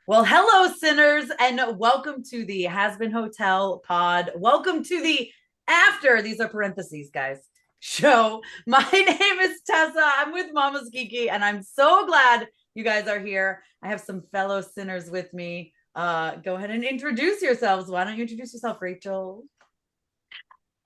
Well, hello, sinners, and welcome to the Hazbin Hotel pod. Welcome to the after, these are parentheses, guys, show. My name is Tessa. I'm with MamasGeeky, and I'm so glad you guys are here. I have some fellow sinners with me. Go ahead and introduce yourselves. Why don't you introduce yourself, Rachel?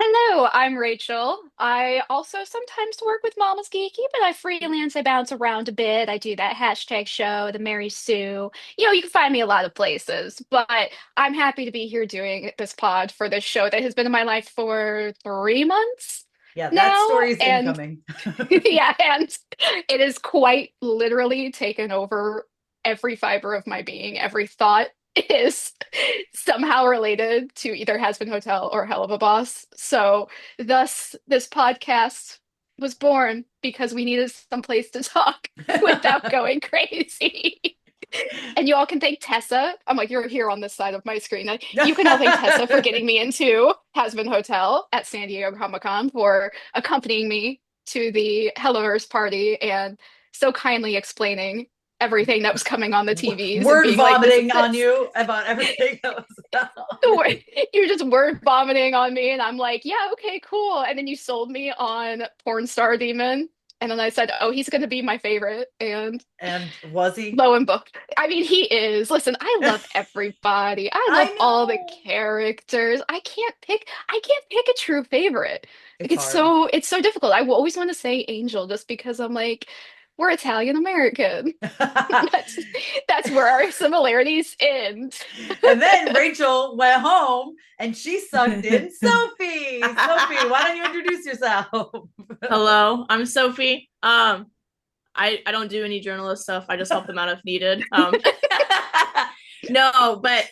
Hello, I'm Rachel. I also sometimes work with Mama's Geeky, but I freelance, I bounce around a bit. I do that hashtag show, the Mary Sue. You can find me a lot of places, but I'm happy to be here doing this pod for this show that has been in my life for 3 months Yeah, that now. story is And incoming. yeah, and it is quite literally taken over every fiber of my being. Every thought is somehow related to either Hazbin Hotel or Hell of a Boss. So, thus, this podcast was born because we needed some place to talk without going crazy. And you all can thank Tessa. I'm like, you're here on this side of my screen. You can all thank Tessa for getting me into Hazbin Hotel at San Diego Comic-Con, for accompanying me to the Helloverse party and so kindly explaining everything that was coming on the TVs and Word being like, this is vomiting on this. you about everything that was on. You're just word vomiting on me. And I'm like, yeah, okay, cool. And then you sold me on Porn Star Demon. And then I said, oh, he's going to be my favorite. And And was he? lo and behold, I mean, he is. Listen, I love everybody. I love I all the know. characters. I can't pick a true favorite. Like It's it's hard. so it's so difficult. I will always want to say Angel just because I'm like, we're Italian American. That's that's where our similarities end. And then Rachel went home and she sucked in Sophie. Sophie, why don't you introduce yourself? Hello, I'm Sophie. I don't do any journalist stuff. I just help them out if needed. No, but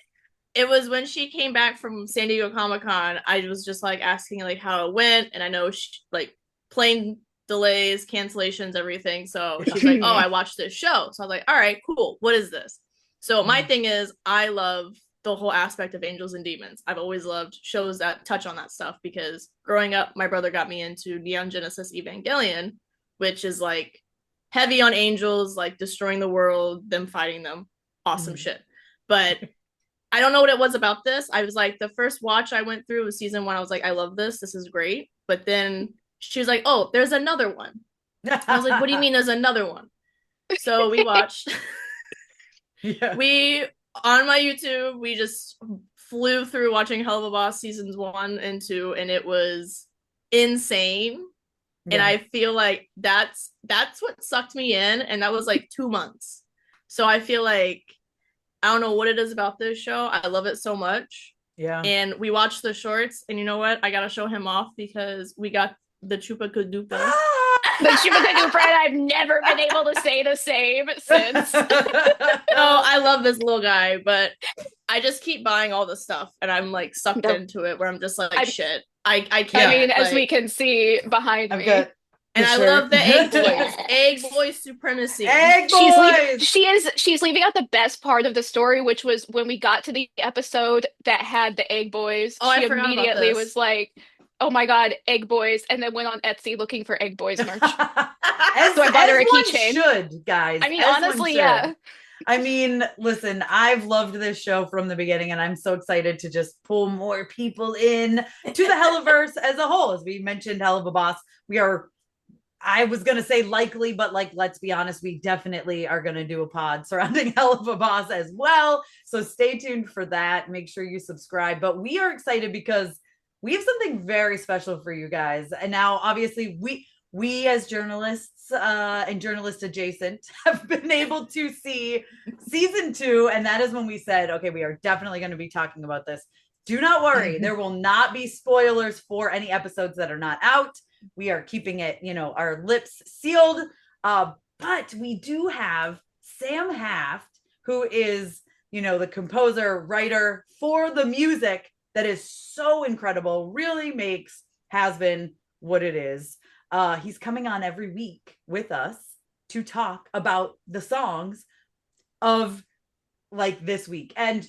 it was when she came back from San Diego Comic Con. I was just like asking like how it went, and I know like plane delays, cancellations, everything. So she's like, "Oh, I watched this show." So I was like, "All right, cool. What is this?" So my thing is, I love the whole aspect of angels and demons. I've always loved shows that touch on that stuff because growing up, my brother got me into Neon Genesis Evangelion, which is like heavy on angels, like destroying the world, them fighting them. Awesome shit. But I don't know what it was about this. I was like, the first watch I went through was season one. I was like, I love this. This is great. But then she was like, oh, there's another one. I was like, what do you mean there's another one? So we watched. Yeah. We on my YouTube, we just flew through watching Hell of a Boss seasons 1 and 2, and it was insane. And Yeah. I feel like that's what sucked me in, and that was like 2 months. So I feel like I don't know what it is about this show. I love it so much. Yeah. And we watched the shorts, and you know what? I gotta show him off because we got the Chupa Cadupa. The Chupacabra friend, I've never been able to say the same since. Oh, I love this little guy, but I just keep buying all the stuff, and I'm like sucked Nope. into it where I'm just like, I, shit, I I Yeah. mean, can't as we like. can see behind I've me, got the And I shirt. love the egg boys, egg boy supremacy. Egg she's leaving. boys. She's leaving out the best part of the story, which was when we got to the episode that had the egg boys. Oh, I She forgot about immediately this. was like, "Oh my God, egg boys!" and then went on Etsy looking for egg boys merch. as So I bought as her a one keychain. should, guys. I mean, As one honestly, should. yeah. I mean, listen, I've loved this show from the beginning, and I'm so excited to just pull more people in to the Helliverse as a whole. As we mentioned, Hell of a Boss, we are. I was gonna say likely, but like, let's be honest, we definitely are gonna do a pod surrounding Hell of a Boss as well. So stay tuned for that. Make sure you subscribe. But we are excited because we have something very special for you guys. And now, obviously, we as journalists and journalist adjacent have been able to see season 2, and that is when we said, okay, we are definitely going to be talking about this. Do not worry, there will not be spoilers for any episodes that are not out. We are keeping it, our lips sealed. But we do have Sam Haft, who is, the composer, writer for the music that is so incredible, really makes Hazbin what it is. He's coming on every week with us to talk about the songs of like this week. And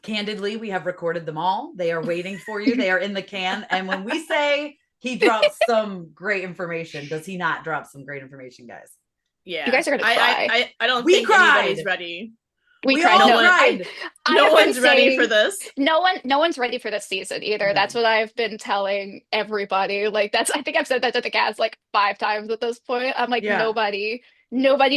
candidly, we have recorded them all. They are waiting for you. They are in the can. And when we say he drops some great information, does he not drop some great information, guys? You Yeah, guys are gonna cry. I don't We think cried. anybody's ready. We tried. all No, tried. No have been one's ready saying- for this. No one's ready for this season either. No. That's what I've been telling everybody. Like I think I've said that to the cast like 5 times at this point. I'm like, Yeah. nobody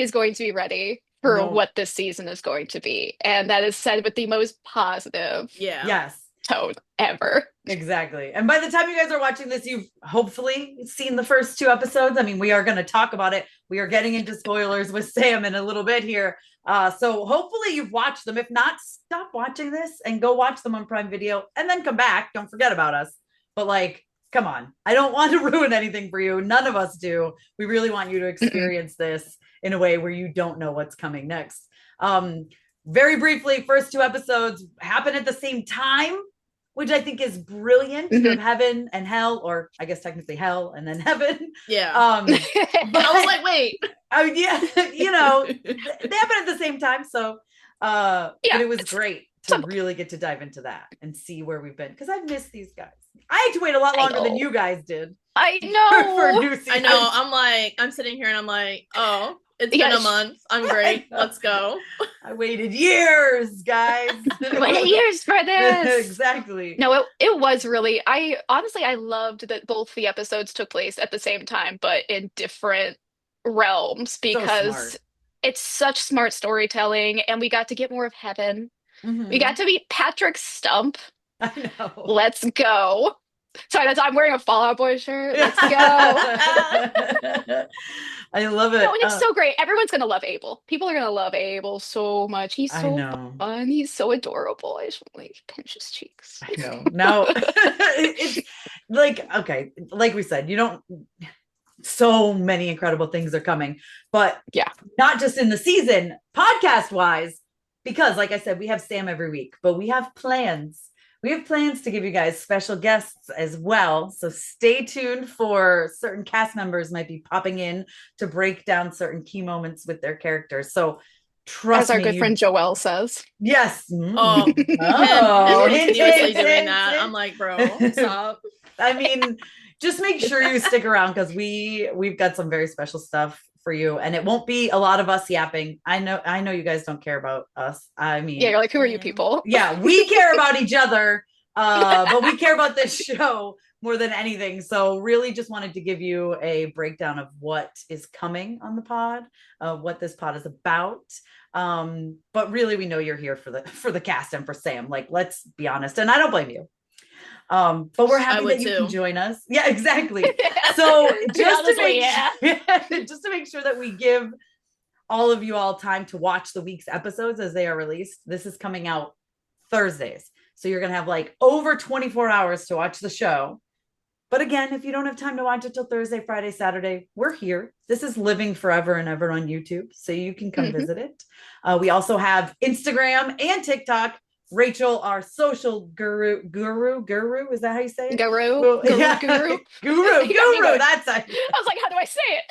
is going to be ready for No. what this season is going to be. And that is said with the most positive Yeah. Yes. tone ever. Exactly. And by the time you guys are watching this, you've hopefully seen the first 2 episodes. I mean, we are going to talk about it. We are getting into spoilers with Sam in a little bit here. So hopefully you've watched them. If not, stop watching this and go watch them on Prime Video and then come back. Don't forget about us. But like, come on. I don't want to ruin anything for you. None of us do. We really want you to experience this in a way where you don't know what's coming next. Very briefly, first 2 episodes happen at the same time, which I think is brilliant. You have heaven and hell, or I guess technically hell and then heaven. Yeah. But I was like, wait. Yeah, they happen at the same time. So, but it was great to really get to dive into that and see where we've been. Because I've missed these guys. I had to wait a lot longer than you guys did. I know. For new season. I know. I'm sitting here and I'm like, oh, it's been a month. I'm great. Let's go. I waited years, guys. I waited years for this. Exactly. No, it was really, I loved that both the episodes took place at the same time, but in different realms because it's such smart storytelling and we got to get more of heaven. We got to meet Patrick Stump. I know. Let's go. Sorry, I'm wearing a Fall Out Boy shirt. Let's go. I love it. No, and it's so great. Everyone's gonna love Abel. People are gonna love Abel so much. He's so fun. He's so adorable. I just want to pinch his cheeks. I know. No, it's like, okay, like we said, so many incredible things are coming, but not just in the season, podcast wise, because like I said, we have Sam every week, but we have plans. We have plans to give you guys special guests as well. So stay tuned for certain cast members might be popping in to break down certain key moments with their characters. So trust me. As our good friend Joelle says. Yes. Oh, continuously doing that. I'm like, bro, stop. I mean, just make sure you stick around because we've got some very special stuff for you, and it won't be a lot of us yapping. I know you guys don't care about us. I mean, you're like, who are you people? Yeah, we care about each other, but we care about this show more than anything. So really just wanted to give you a breakdown of what is coming on the pod, what this pod is about. But really we know you're here for the cast and for Sam. Like, let's be honest, and I don't blame you. But we're happy that you can join us. Yeah, exactly. So just to make sure that we give all of you all time to watch the week's episodes as they are released. This is coming out Thursdays. So you're going to have like over 24 hours to watch the show. But again, if you don't have time to watch it till Thursday, Friday, Saturday, we're here. This is living forever and ever on YouTube. So you can come visit it. We also have Instagram and TikTok. Rachel, our social guru, is that how you say it? Guru. That's how. I was like, how do I say it?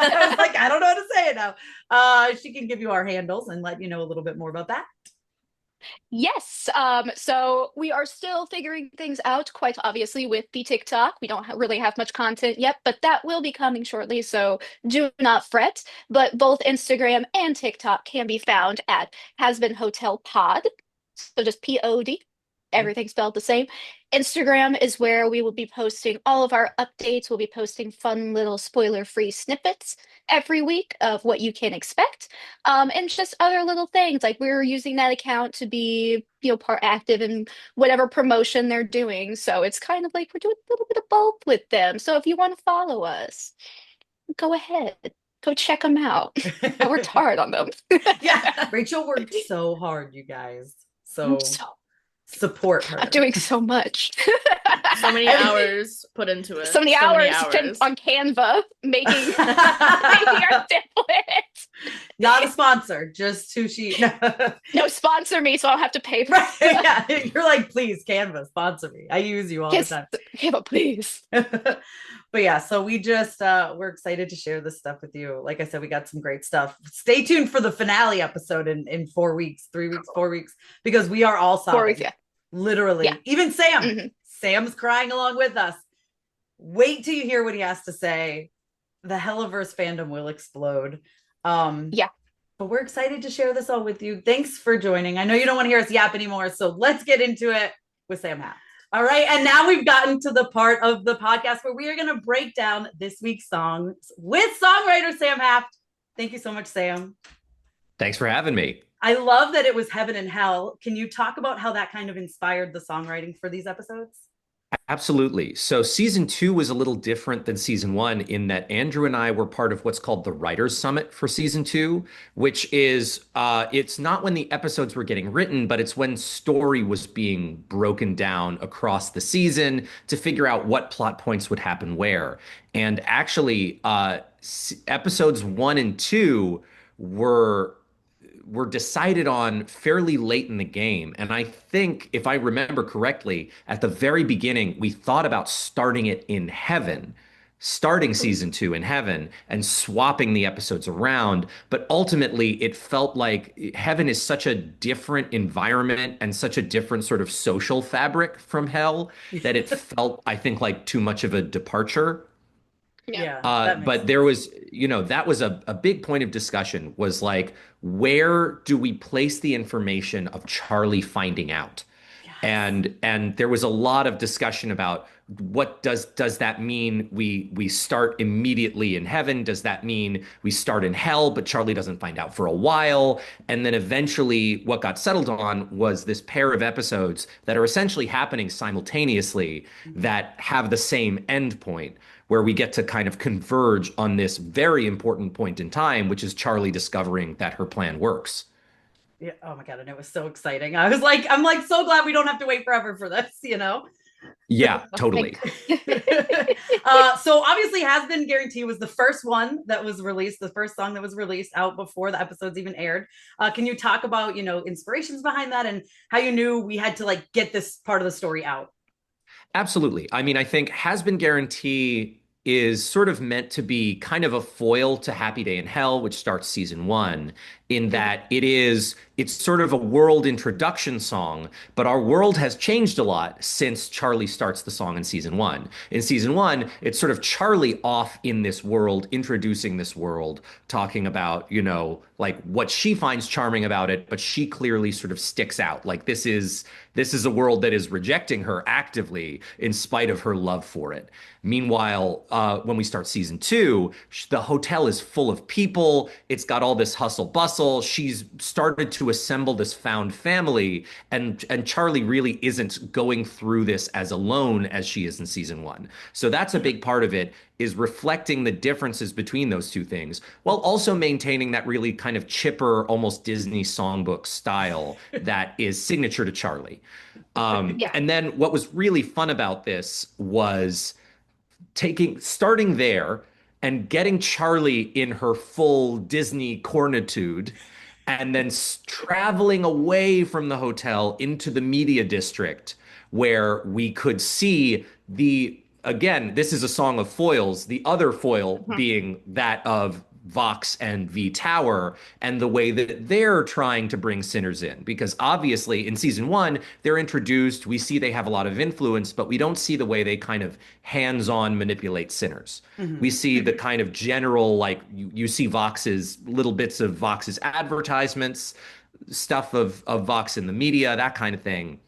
I was like, I don't know how to say it now. She can give you our handles and let you know a little bit more about that. Yes. So we are still figuring things out, quite obviously, with the TikTok. We don't really have much content yet, but that will be coming shortly. So do not fret. But both Instagram and TikTok can be found at Hazbin Hotel Pod. So just POD, everything spelled the same. Instagram is where we will be posting all of our updates. We'll be posting fun little spoiler-free snippets every week of what you can expect. And just other little things. Like we're using that account to be, part active in whatever promotion they're doing. So it's kind of like we're doing a little bit of both with them. So if you want to follow us, go ahead. Go check them out. I worked hard on them. Yeah, Rachel worked so hard, you guys. So support her. I'm doing so much. So many hours put into it. So many hours spent on Canva making our templates. Not a sponsor, just who she. No, sponsor me, so I don't have to pay for it. Yeah, you're like, please, Canva, sponsor me. I use you all the time. Canva, please. But yeah, so we just we're excited to share this stuff with you. Like I said, we got some great stuff. Stay tuned for the finale episode in 4 weeks, 3 weeks, 4 weeks, because we are all sobbing. 4 weeks, yeah. Literally. Yeah. Even Sam. Sam's crying along with us. Wait till you hear what he has to say. The Helliverse fandom will explode. Yeah. But we're excited to share this all with you. Thanks for joining. I know you don't want to hear us yap anymore, so let's get into it with Sam Haft. All right, and now we've gotten to the part of the podcast where we are going to break down this week's songs with songwriter Sam Haft. Thank you so much, Sam. Thanks for having me. I love that it was Heaven and Hell. Can you talk about how that kind of inspired the songwriting for these episodes? Absolutely. So season 2 was a little different than season 1 in that Andrew and I were part of what's called the Writers Summit for season 2, which is it's not when the episodes were getting written, but it's when story was being broken down across the season to figure out what plot points would happen where. And actually, episodes 1 and 2 were decided on fairly late in the game. And I think, if I remember correctly, at the very beginning, we thought about starting it in heaven, starting season 2 in heaven and swapping the episodes around. But ultimately, it felt like heaven is such a different environment and such a different sort of social fabric from hell that it felt, I think, like too much of a departure. Yeah. But there was, that was a big point of discussion was like, where do we place the information of Charlie finding out? Yes. And there was a lot of discussion about what does that mean we start immediately in heaven? Does that mean we start in hell, but Charlie doesn't find out for a while? And then eventually what got settled on was this pair of episodes that are essentially happening simultaneously that have the same end point, where we get to kind of converge on this very important point in time, which is Charlie discovering that her plan works. Yeah. Oh my God. And it was so exciting. I'm like so glad we don't have to wait forever for this, Yeah, totally. So obviously Hazbin Guarantee was the first one that was released, the first song that was released out before the episodes even aired. Can you talk about, inspirations behind that and how you knew we had to like get this part of the story out? Absolutely. I mean, I think Hazbin Guarantee is sort of meant to be kind of a foil to Happy Day in Hell, which starts season 1, in that it's sort of a world introduction song, but our world has changed a lot since Charlie starts the song in season 1. In season 1, it's sort of Charlie off in this world, introducing this world, talking about, like what she finds charming about it, but she clearly sort of sticks out. Like this is a world that is rejecting her actively in spite of her love for it. Meanwhile, when we start season 2, the hotel is full of people. It's got all this hustle bustle. She's started to assemble this found family, and Charlie really isn't going through this as alone as she is in season 1. So that's a big part of it, is reflecting the differences between those two things, while also maintaining that really kind of chipper, almost Disney songbook style that is signature to Charlie. And then what was really fun about this was starting there and getting Charlie in her full Disney cornitude, and then traveling away from the hotel into the media district where we could see again, this is a song of foils, the other foil being that of Vox and V Tower, and the way that they're trying to bring sinners in. Because obviously in season 1, they're introduced, we see they have a lot of influence, but we don't see the way they kind of hands-on manipulate sinners. We see the kind of general, like you see little bits of Vox's advertisements, stuff of Vox in the media, that kind of thing.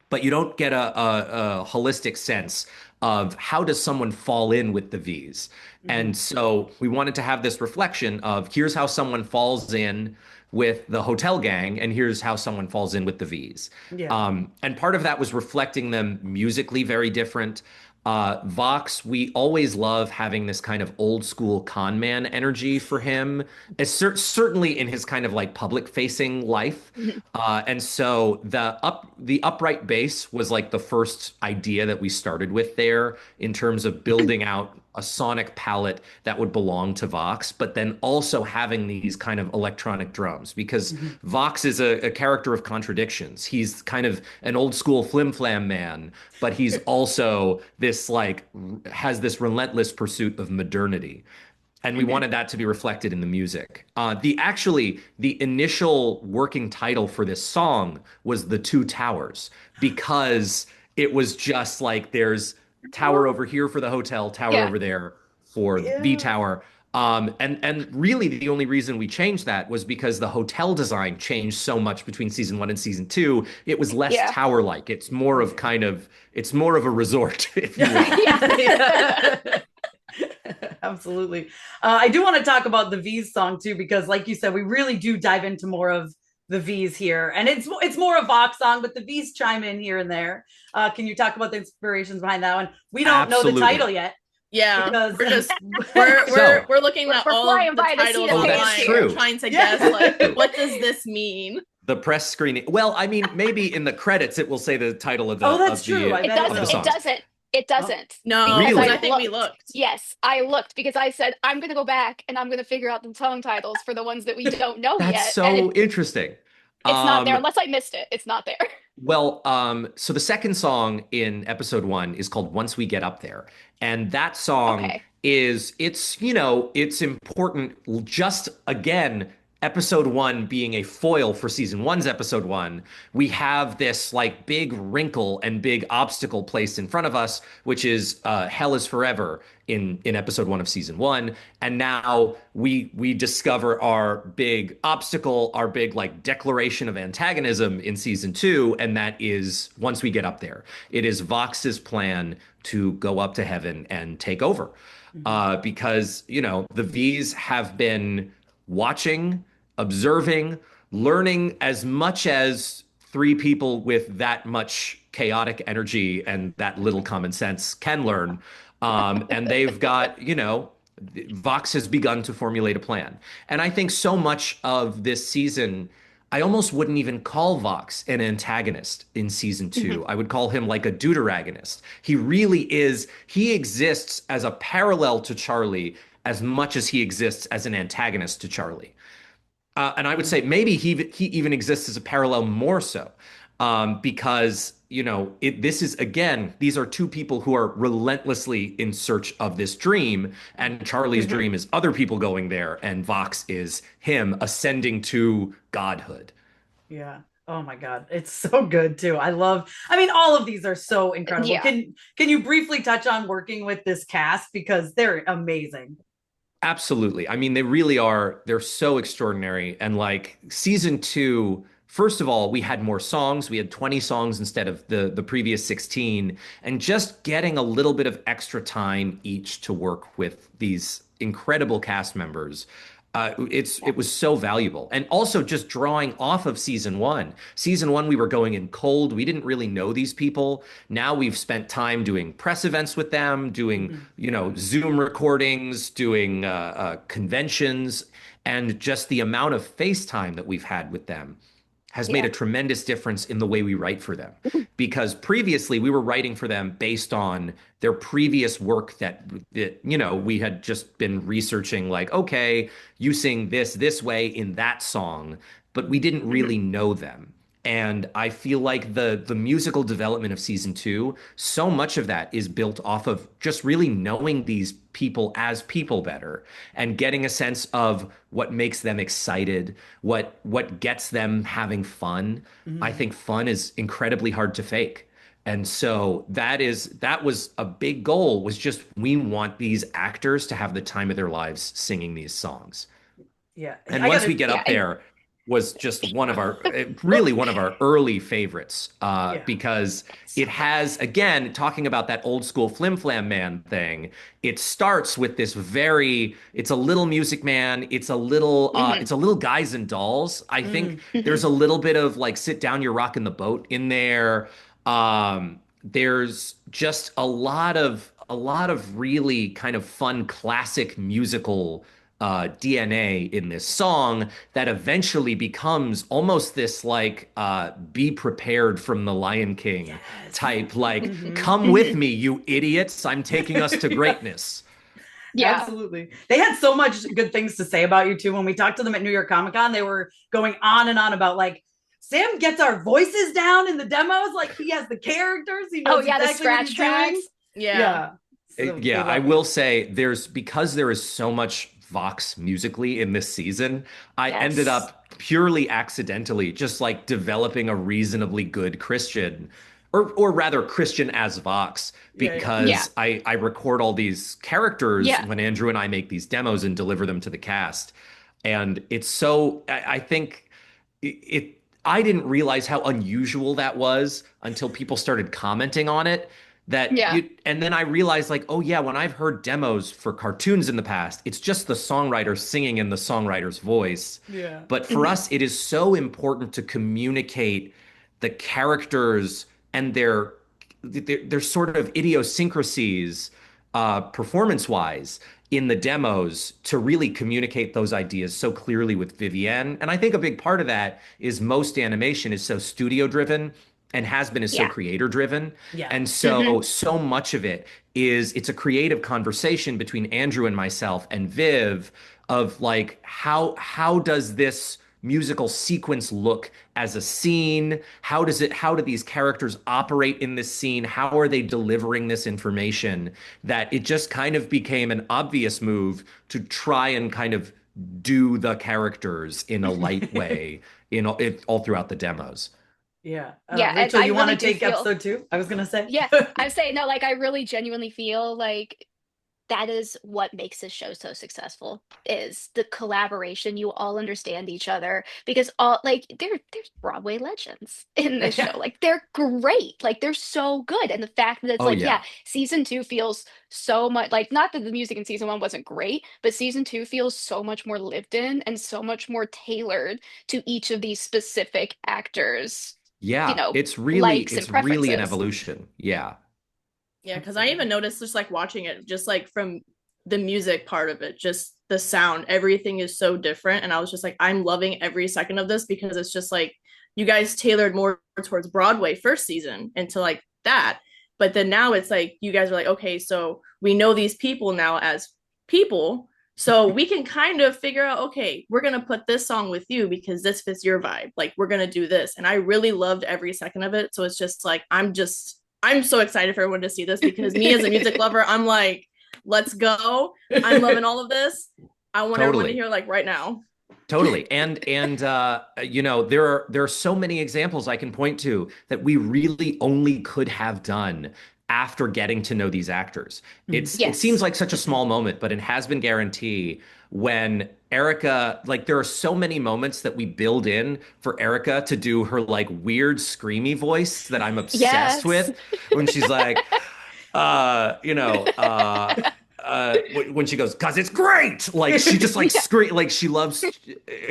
But you don't get a holistic sense of how does someone fall in with the V's. And so we wanted to have this reflection of here's how someone falls in with the hotel gang, and here's how someone falls in with the V's. Yeah. And part of that was reflecting them musically very different. Vox, we always love having this kind of old school con man energy for him, certainly in his kind of like public facing life. And so the upright bass was like the first idea that we started with there in terms of building out a sonic palette that would belong to Vox, but then also having these kind of electronic drums, because Vox is a character of contradictions. He's kind of an old school flim flam man, but he's also this has this relentless pursuit of modernity. And we wanted that to be reflected in the music. The initial working title for this song was The Two Towers, because it was just like there's tower over here for the hotel, tower over there for V Tower. And really the only reason we changed that was because the hotel design changed so much between season 1 and season 2. It was less Yeah. tower-like. It's more of a resort, if you will. Yeah. Absolutely. I do want to talk about the V's song too, because like you said, we really do dive into more of the V's here, and it's more a Vox song, but the V's chime in here and there. Can you talk about the inspirations behind that one? We don't know the Absolutely. title yet. Yeah, Because we're just So- we're looking at We're all flying of the by to see titles the Oh, that's online, true. trying to Yeah. guess like what does this mean? The press screening. Well, I mean, maybe in the credits it will say the title of the. Oh, that's of the, true. I It bet of the doesn't. song. It doesn't. It doesn't. No, Because Really? I think we looked. Yes, I looked because I said I'm going to go back and I'm going to figure out the song titles for the ones that we don't know That's yet. And so interesting. it's not there unless I missed it. It's not there. Well, so the second song in episode 1 is called Once We Get Up There. And that song Okay. it's important, just again, episode 1 being a foil for season 1's episode 1. We have this like big wrinkle and big obstacle placed in front of us, which is Hell is Forever in episode 1 of season 1. And now we discover our big obstacle, our big like declaration of antagonism in season 2, and that is Once We Get Up There. It is Vox's plan to go up to heaven and take over. Because, the V's have been watching, observing, learning as much as 3 people with that much chaotic energy and that little common sense can learn. And they've got, Vox has begun to formulate a plan. And I think so much of this season, I almost wouldn't even call Vox an antagonist in season 2. I would call him like a deuteragonist. He really is, he exists as a parallel to Charlie as much as he exists as an antagonist to Charlie. And I would say maybe he even exists as a parallel more so, because this is, again, these are 2 people who are relentlessly in search of this dream, and Charlie's dream is other people going there, and Vox is him ascending to godhood. Yeah. Oh my God. It's so good too. I mean, all of these are so incredible. Yeah. Can you briefly touch on working with this cast, because they're amazing? Absolutely. I mean, they really are. They're so extraordinary. And like season 2, first of all, we had more songs. We had 20 songs instead of the previous 16. And just getting a little bit of extra time each to work with these incredible cast members. It was so valuable. And also just drawing off of season 1. Season 1, we were going in cold. We didn't really know these people. Now we've spent time doing press events with them, doing, Zoom recordings, doing conventions, and just the amount of FaceTime that we've had with them has made a tremendous difference in the way we write for them. Because previously we were writing for them based on their previous work that we had just been researching, like, okay, you sing this way in that song, but we didn't really know them. And I feel like the musical development of season 2, so much of that is built off of just really knowing these people as people better and getting a sense of what makes them excited, what gets them having fun. I think fun is incredibly hard to fake. And so that was a big goal, was just, we want these actors to have the time of their lives singing these songs. Yeah. And once we get up there, was just really one of our early favorites, because it has, again, talking about that old school Flim Flam Man thing, it starts with this it's a little Music Man, it's a little Guys and Dolls. I think there's a little bit of like Sit Down, You're Rockin' the Boat in there. There's just a lot of really kind of fun classic musical DNA in this song that eventually becomes almost this like be prepared from the Lion King type, like, come with me, you idiots, I'm taking us to greatness. Yeah. Absolutely. They had so much good things to say about you too. When we talked to them at New York Comic Con, they were going on and on about like, Sam gets our voices down in the demos, like he has the characters, he knows exactly the scratch tracks. Yeah. So I will say because there is so much Vox musically in this season, I ended up purely accidentally just like developing a reasonably good Christian or rather Christian as Vox, Yeah, yeah. Yeah. because I record all these characters Yeah. when Andrew and I make these demos and deliver them to the cast. And it's so I think it I didn't realize how unusual that was until people started commenting on it. That Yeah. you and then I realized like, oh yeah, when I've heard demos for cartoons in the past, it's just the songwriter singing in the songwriter's voice. Yeah. But for Mhm. us, it is so important to communicate the characters and their sort of idiosyncrasies, performance-wise, in the demos to really communicate those ideas so clearly with Vivienne. And I think a big part of that is most animation is so studio driven and has been is so Yeah. creator driven. Yeah. And Mhm. so much of it is it's a creative conversation between Andrew and myself and Viv of like how does this musical sequence look as a scene? How do these characters operate in this scene? How are they delivering this information? That it just kind of became an obvious move to try and kind of do the characters in a light way all throughout the demos. Yeah. Yeah, and Rachel, I you want really to do take feel, episode 2? I was gonna say. yeah, I'm saying no, like I really genuinely feel like that is what makes this show so successful is the collaboration. You all understand each other because all like there's Broadway legends in this show. Yeah. Like they're great. Like they're so good. And the fact that it's Oh like, yeah. yeah, season two feels so much like not that the music in season one wasn't great, but season two feels so much more lived in and so much more tailored to each of these specific actors, Yeah, likes and it's really an preferences. evolution. Yeah. Yeah, because I even noticed just like watching it, just like from the music part of it, just the sound, everything is so different. And I was just like, I'm loving every second of this because it's just like you guys tailored more towards Broadway first season into like that. But then now it's like you guys are like, okay, so we know these people now as people. So we can kind of figure out, okay, we're gonna put this song with you because this fits your vibe. Like we're gonna do this. And I really loved every second of it. So it's just like I'm so excited for everyone to see this because me as a music lover, I'm like, let's go. I'm loving all of this. I want everyone to Totally. hear like right now. Totally. And you know, there are so many examples I can point to that we really only could have done after getting to know these actors. Mhm. It seems Yes. like such a small moment, but it has been guarantee when Erica, like there are so many moments that we build in for Erica to do her like weird screamy voice that I'm obsessed Yes. with when she's like, you know, when she goes, "Cause it's great!" Like she just like Yeah. scream, like she loves.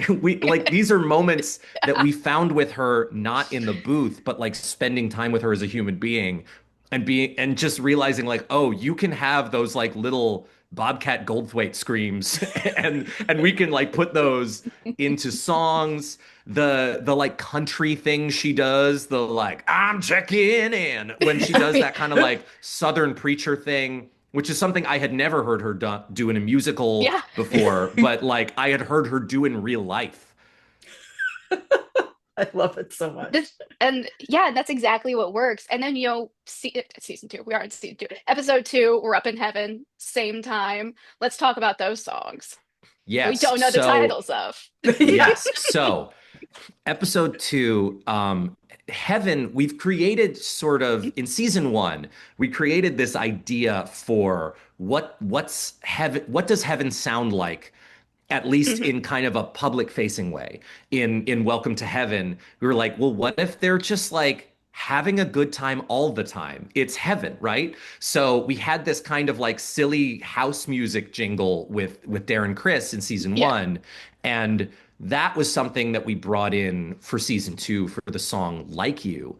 We like these are moments that we found with her, not in the booth, but like spending time with her as a human being, and just realizing like, oh, you can have those like little Bobcat Goldthwait screams, and we can like put those into songs. The like country thing she does, the like I'm checking in when she does that kind of like Southern preacher thing, which is something I had never heard her do in a musical Yeah. before, but like I had heard her do in real life. I love it so much. This and yeah, that's exactly what works. And then season two, we are in season two. Episode two, we're up in heaven, same time. Let's talk about those songs that we Yes. don't know the titles of. Yeah. Yes. So episode two, heaven, we've created sort of in season one, we created this idea for what's heaven, what does heaven sound like, at least Mhm. in kind of a public facing way. In Welcome to Heaven, we were like, well, what if they're just like having a good time all the time? It's heaven, right? So we had this kind of like silly house music jingle with Darren Criss in season Yeah. one, and that was something that we brought in for season two for the song "Like You,"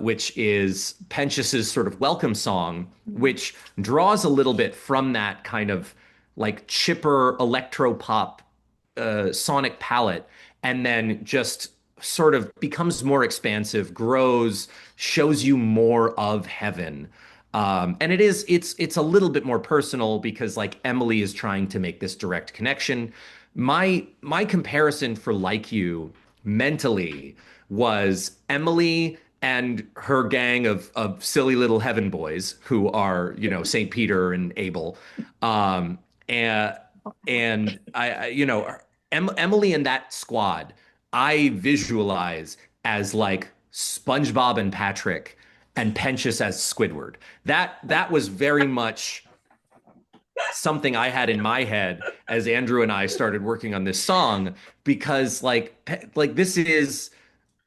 which is Pentius's sort of welcome song, which draws a little bit from that kind of like chipper electro pop sonic palette, and then just sort of becomes more expansive, grows, shows you more of heaven. And it's a little bit more personal because like Emily is trying to make this direct connection. My comparison for Like You mentally was Emily and her gang of silly little heaven boys who are, you know, St. Peter and Abel. Um, and you know, Emily and that squad, I visualize as like SpongeBob and Patrick and Pentious as Squidward. That was very much something I had in my head as Andrew and I started working on this song, because this is,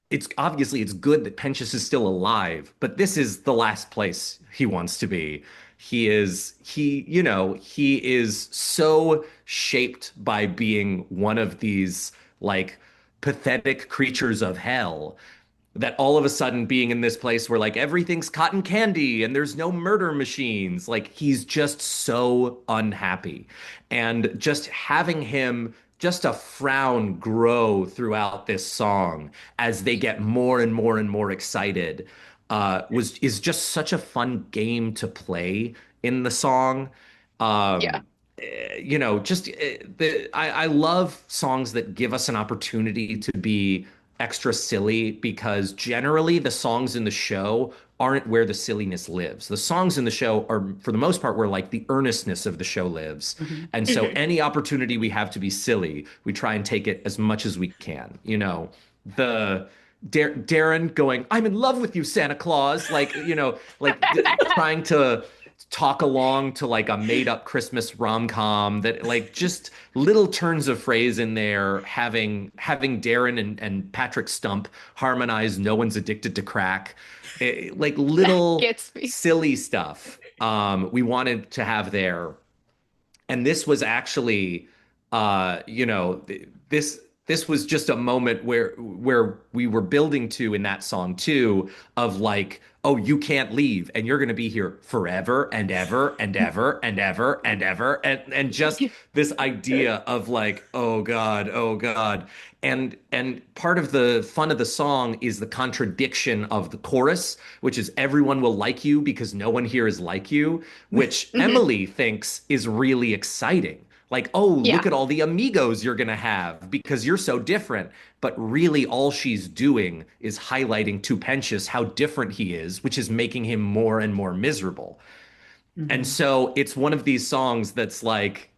it's obviously it's good that Pentious is still alive, but this is the last place he wants to be. He is so shaped by being one of these like pathetic creatures of hell, that all of a sudden being in this place where like everything's cotton candy and there's no murder machines, like he's just so unhappy. And just having him, just a frown grow throughout this song as they get more and more and more excited, is just such a fun game to play in the song. Yeah. I love songs that give us an opportunity to be extra silly, because generally the songs in the show aren't where the silliness lives. The songs in the show are, for the most part, where like the earnestness of the show lives. And so any opportunity we have to be silly, we try and take it as much as we can. The Darren going, "I'm in love with you, Santa Claus," trying to talk along to like a made up Christmas rom-com, that like just little turns of phrase in there, having Darren and Patrick Stump harmonize "No One's Addicted to Crack," like little silly stuff we wanted to have there. And this was actually this was just a moment where we were building to in that song too, of like, oh, you can't leave and you're going to be here forever and ever and ever and ever and ever, and just this idea of like, oh God, oh God. And part of the fun of the song is the contradiction of the chorus, which is everyone will like you because no one here is like you, which Emily thinks is really exciting. Like, oh, look at all the amigos you're going to have because you're so different. But really all she's doing is highlighting to Pentious how different he is, which is making him more and more miserable. And so it's one of these songs that's like,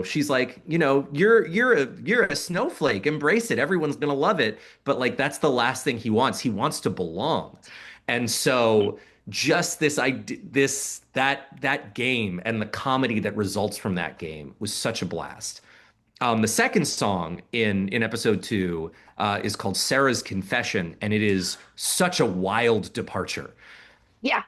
she's like, you're a snowflake, embrace it. Everyone's going to love it. But like, that's the last thing he wants. He wants to belong. And so just this idea, that game and the comedy that results from that game was such a blast. The second song in episode 2 is called Sera's Confession, and it is such a wild departure. Yeah.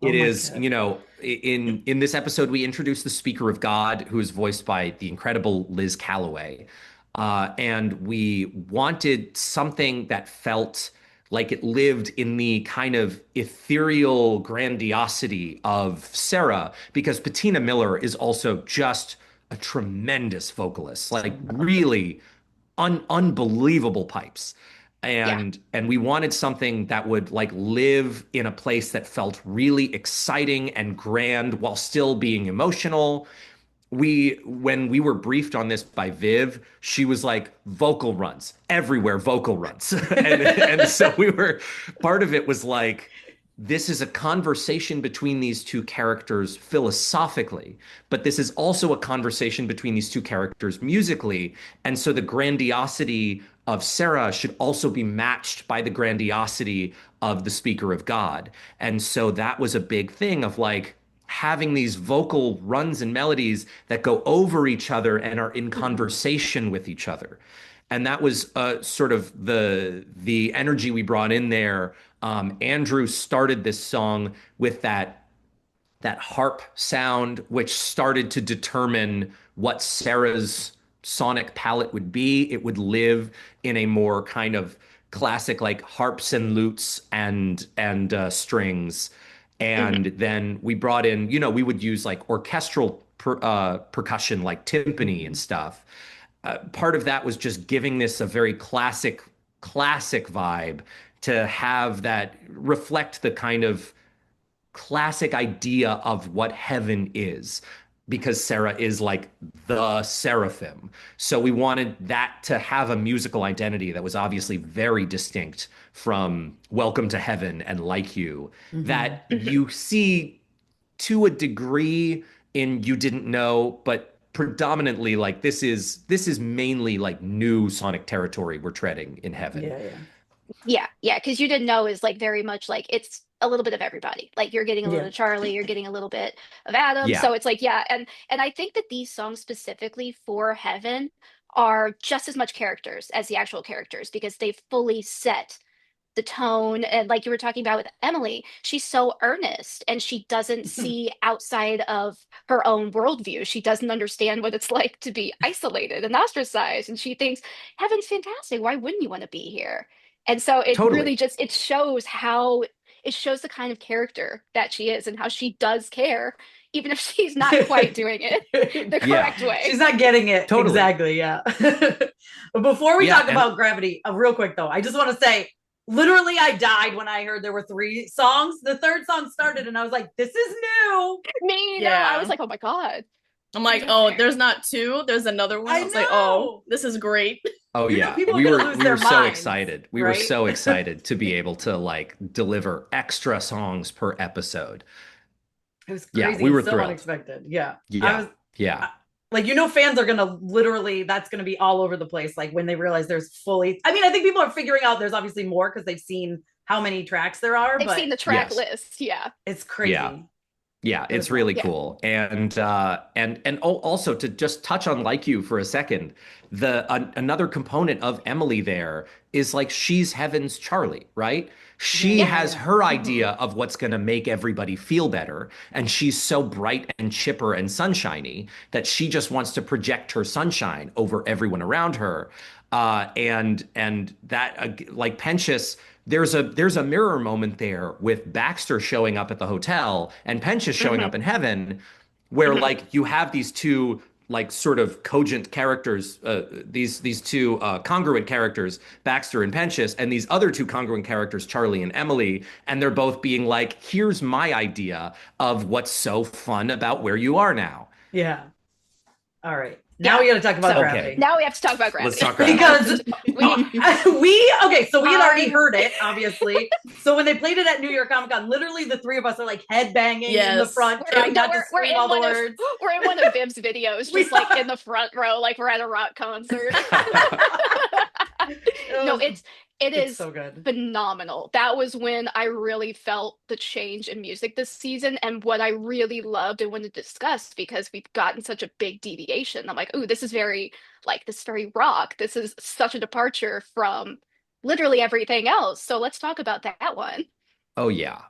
It is, in this episode, we introduce the Speaker of God, who is voiced by the incredible Liz Calloway. And we wanted something that felt like it lived in the kind of ethereal grandiosity of Sera, because Patina Miller is also just a tremendous vocalist, like really unbelievable pipes. And we wanted something that would like live in a place that felt really exciting and grand while still being emotional. When we were briefed on this by Viv, she was like, vocal runs everywhere, vocal runs. and so part of it was like, this is a conversation between these two characters philosophically, but this is also a conversation between these two characters musically. And so the grandiosity of Sera should also be matched by the grandiosity of the Speaker of God. And so that was a big thing of like, having these vocal runs and melodies that go over each other and are in conversation with each other. And that was sort of the energy we brought in there. Andrew started this song with that harp sound, which started to determine what Sera's sonic palette would be. It would live in a more kind of classic, like harps and lutes and strings. And then we brought in, we would use like orchestral percussion, like timpani and stuff. Part of that was just giving this a very classic vibe, to have that reflect the kind of classic idea of what heaven is, because Sera is like the seraphim. So we wanted that to have a musical identity that was obviously very distinct from Welcome to Heaven and Like You, that you see to a degree in You Didn't Know, but predominantly like this is mainly like new sonic territory we're treading in Heaven. Yeah, yeah, because you didn't know is like very much like it's a little bit of everybody. Like you're getting a little Yeah. of Charlie, you're getting a little bit of Adam. Yeah, So it's like, yeah, and I think that these songs specifically for Heaven are just as much characters as the actual characters because they fully set the tone. And like you were talking about with Emily, she's so earnest and she doesn't see outside of her own worldview. She doesn't understand what it's like to be isolated and ostracized. And she thinks, Heaven's fantastic. Why wouldn't you want to be here? And so it really totally. just it shows how it shows the kind of character that she is and how she does care, even if she's not quite doing it the Yeah, correct way. She's not getting it. totally. Exactly. Yeah. But before we Yeah, talk and about Gravity, real quick though, I just want to say, literally, I died when I heard there were 3 songs. The third song started, and I was like, "This is new." Me, no, I was Yeah. like, oh my God. I'm like, She's oh, there. there's not 2. There's another one. I I was like, oh, know. this is great. oh You know, yeah, people are gonna lose we their were so minds, excited. We were right? so excited to be able to like deliver extra songs per episode. It was Yeah, crazy we and were so thrilled. unexpected. Yeah. I Yeah, was yeah. like, fans are gonna literally, that's gonna be all over the place. Like when they realize there's fully, I mean, I think people are figuring out there's obviously more because they've seen how many tracks there are, They've but seen the track Yes. list. Yeah. it's Yeah. crazy. Yeah, It was it's fun. really Yeah. cool. And also to just touch on Like You for a second, another component of Emily there is like she's Heaven's Charlie, right? She Yeah. has her idea of what's going to make everybody feel better, and she's so bright and chipper and sunshiny that she just wants to project her sunshine over everyone around her. And that like Pensius, there's a mirror moment there with Baxter showing up at the hotel and Pensius showing Hmm. up in Heaven, where Hmm. like you have these two like sort of cogent characters, these two congruent characters, Baxter and Pensius, and these other two congruent characters, Charlie and Emily, and they're both being like, "Here's my idea of what's so fun about where you are now." Yeah. All right. Now Yeah. we got to talk about So Okay, Gravity. now we have to talk about let's Gravity. talk Gravity. Because okay, so we had already I- heard it, obviously. So when they played it at New York Comic Con, literally the 3 of us are like head banging in the Yes. front, We're, trying no, not to we're scream in all the one of words. we're in one of Viv's videos, We just like are. in the front row, like we're at a rock concert. No, it It's is so good. phenomenal. That was when I really felt the change in music this season and what I really loved and wanted to discuss because we've gotten such a big deviation. I'm like, ooh, this is very rock. This is such a departure from literally everything else. So let's talk about that one. Oh yeah.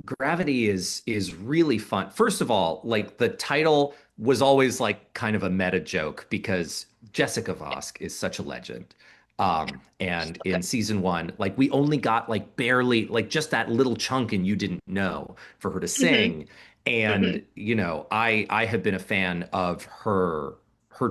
Gravity is really fun. First of all, like the title was always like kind of a meta joke because Jessica Vosk is such a legend. And in season one, like we only got like barely like just that little chunk and you didn't know for her to Hmm. sing. Hmm. And I have been a fan of her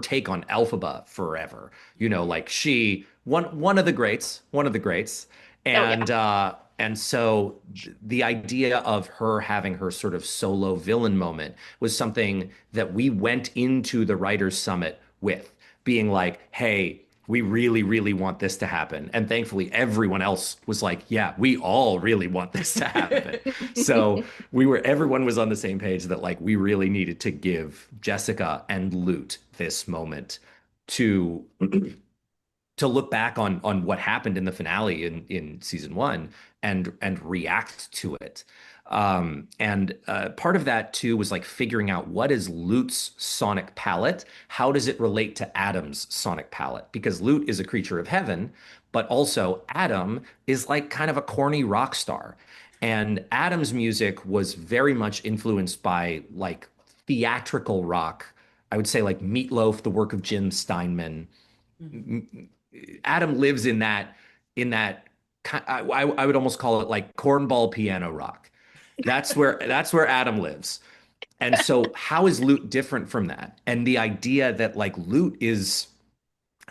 take on Elphaba forever. Like she one of the greats, one of the greats. Oh yeah. And so the idea of her having her sort of solo villain moment was something that we went into the writers summit with being like, hey, we really, really want this to happen. And thankfully everyone else was like, yeah, we all really want this to happen. So everyone was on the same page that like we really needed to give Jessica and Lute this moment to to look back on what happened in the finale in season one and react to it. And part of that too was like figuring out what is Lute's sonic palette? How does it relate to Adam's sonic palette? Because Lute is a creature of heaven, but also Adam is like kind of a corny rock star. And Adam's music was very much influenced by like theatrical rock. I would say like Meatloaf, the work of Jim Steinman. Adam lives in that I would almost call it like cornball piano rock. That's where Adam lives. And so how is Lute different from that? And the idea that like Lute is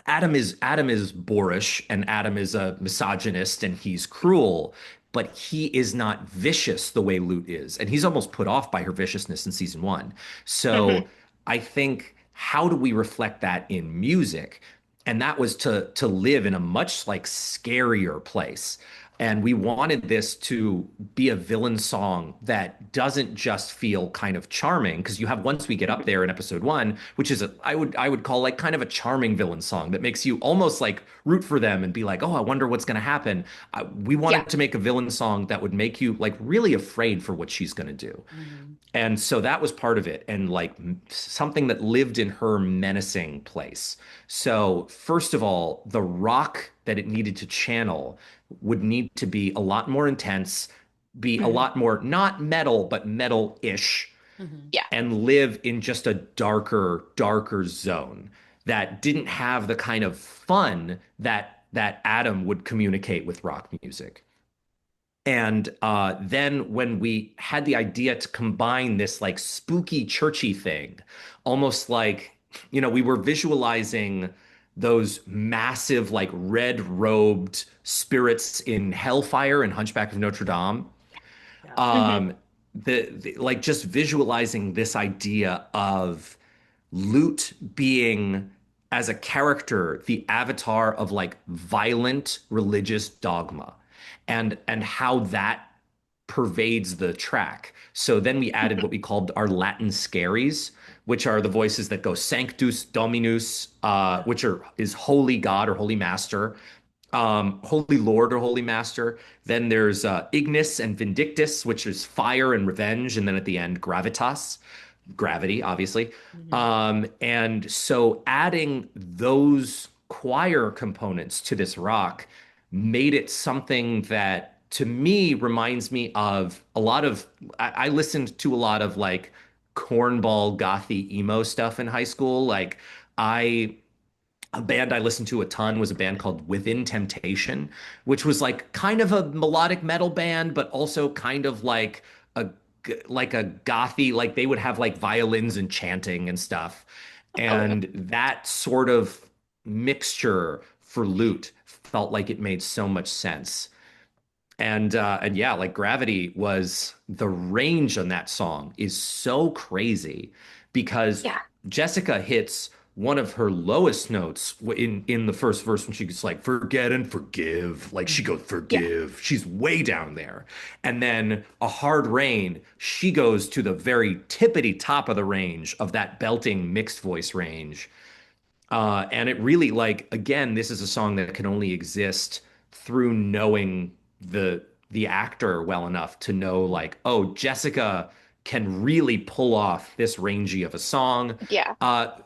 Adam is boorish and Adam is a misogynist and he's cruel, but he is not vicious the way Lute is. And he's almost put off by her viciousness in season one. Hmm. So I think how do we reflect that in music? And that was to live in a much like scarier place. And we wanted this to be a villain song that doesn't just feel kind of charming, because you have Once We Get Up There in episode 1, which is I would call like kind of a charming villain song that makes you almost like root for them and be like, oh, I wonder what's going to happen. We Yeah. wanted to make a villain song that would make you like really afraid for what she's going to do. And so that was part of it, and like something that lived in her menacing place. So, first of all, the rock that it needed to channel would need to be a lot more intense, be a lot more not metal, but metal-ish, Yeah. and live in just a darker zone that didn't have the kind of fun that Adam would communicate with rock music. And then when we had the idea to combine this like spooky churchy thing, almost like, we were visualizing those massive like red robed spirits in Hellfire and Hunchback of Notre Dame. Mhm. The like just visualizing this idea of Lute being as a character the avatar of like violent religious dogma, and how that pervades the track. So then we added what we called our Latin scaries, which are the voices that go Sanctus Dominus, which is Holy God or Holy Master, Holy Lord or Holy Master. Then there's Ignis and Vindictus, which is fire and revenge, and then at the end Gravitas, gravity, obviously. And so adding those choir components to this rock made it something that to me reminds me of a lot of I listened to a lot of like cornball gothy emo stuff in high school. Like I a band I listened to a ton was a band called Within Temptation, which was like kind of a melodic metal band, but also kind of a like a gothy, like they would have like violins and chanting and stuff. Oh, And that sort of mixture for Lute felt like it made so much sense. And yeah, like Gravity was the range on that song is so crazy because yeah. Jessica hits one of her lowest notes in the first verse when she's like forget and forgive, like she goes Yeah. forgive, she's way down there. And then A Hard Rain, she goes to the very tippity top of the range of that belting mixed voice range. And it really, like, again, this is a song that can only exist through knowing the actor well enough to know, like, oh, Jessica can really pull off this rangy of a song. Yeah.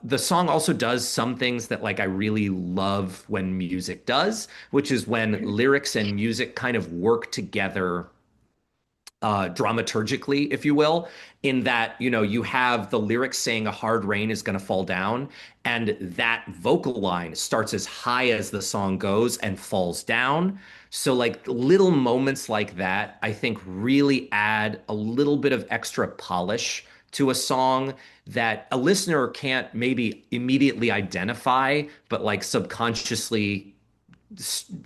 The song also does some things that, like, I really love when music does, which is when lyrics and music kind of work together dramaturgically, if you will, in that, you have the lyrics saying a hard rain is going to fall down, and that vocal line starts as high as the song goes and falls down. So, like, little moments like that, I think really add a little bit of extra polish to a song that a listener can't maybe immediately identify, but like subconsciously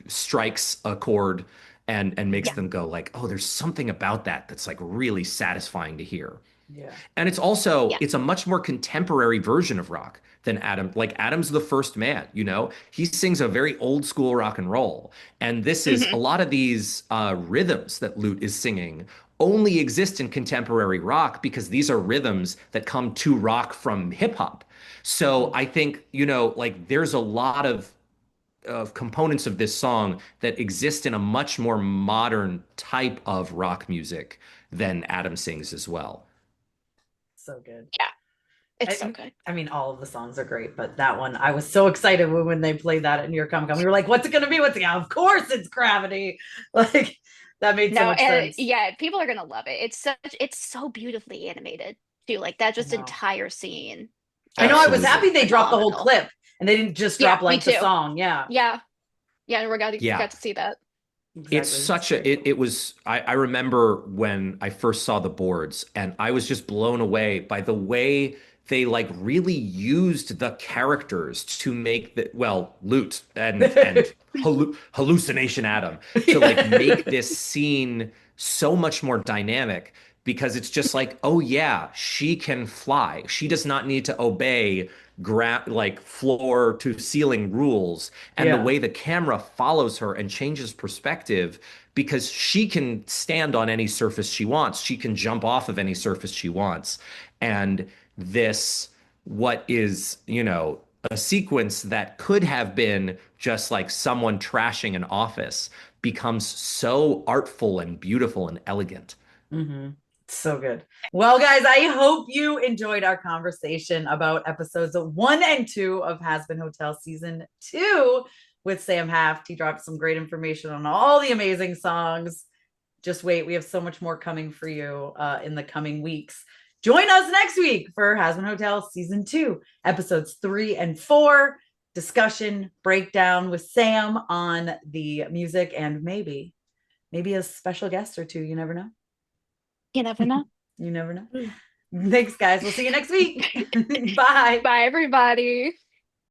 strikes a chord and makes Yeah. them go like, oh, there's something about that that's like really satisfying to hear. Yeah. And it's Yeah. a much more contemporary version of rock than Adam. Like Adam's the first man, he sings a very old school rock and roll. And this is a Mhm. lot of these rhythms that Lute is singing only exist in contemporary rock because these are rhythms that come to rock from hip hop. So I think, like there's a lot of components of this song that exist in a much more modern type of rock music than Adam sings as well. So good. Yeah. It's so I, good. I mean, all of the songs are great, but that one, I was so excited when they played that at New York Comic Con. We were like, what's it going to be? Yeah, of course it's Gravity. Like, that made so No, much and sense. yeah, people are gonna love it. It's so beautifully animated too. Like that I just know. entire scene I know. I was is happy Absolutely. they dropped the whole phenomenal. clip and they didn't just Yeah, drop me like the too. song. Yeah, Yeah. Yeah, and we Yeah. got to see that. It's exactly. It's such very a cool. it was I remember when I first saw the boards and I was just blown away by the way they like really used the characters to make the Lute and hallucination Adam to like make this scene so much more dynamic because it's just like, oh yeah, she can fly. She does not need to obey like floor to ceiling rules, and the Yeah. way the camera follows her and changes perspective, because she can stand on any surface she wants. She can jump off of any surface she wants. And this, what is, a sequence that could have been just like someone trashing an office, becomes so artful and beautiful and elegant. Mm-hmm. So good. Well, guys, I hope you enjoyed our conversation about episodes 1 and 2 of Hazbin Hotel season 2 with Sam Haft. He dropped some great information on all the amazing songs. Just wait, we have so much more coming for you in the coming weeks. Join us next week for Hazbin Hotel season 2, episodes 3 and 4, discussion breakdown with Sam on the music, and maybe a special guest or two. You never know. You never know. You never know. Thanks, guys. We'll see you next week. Bye. Bye, everybody.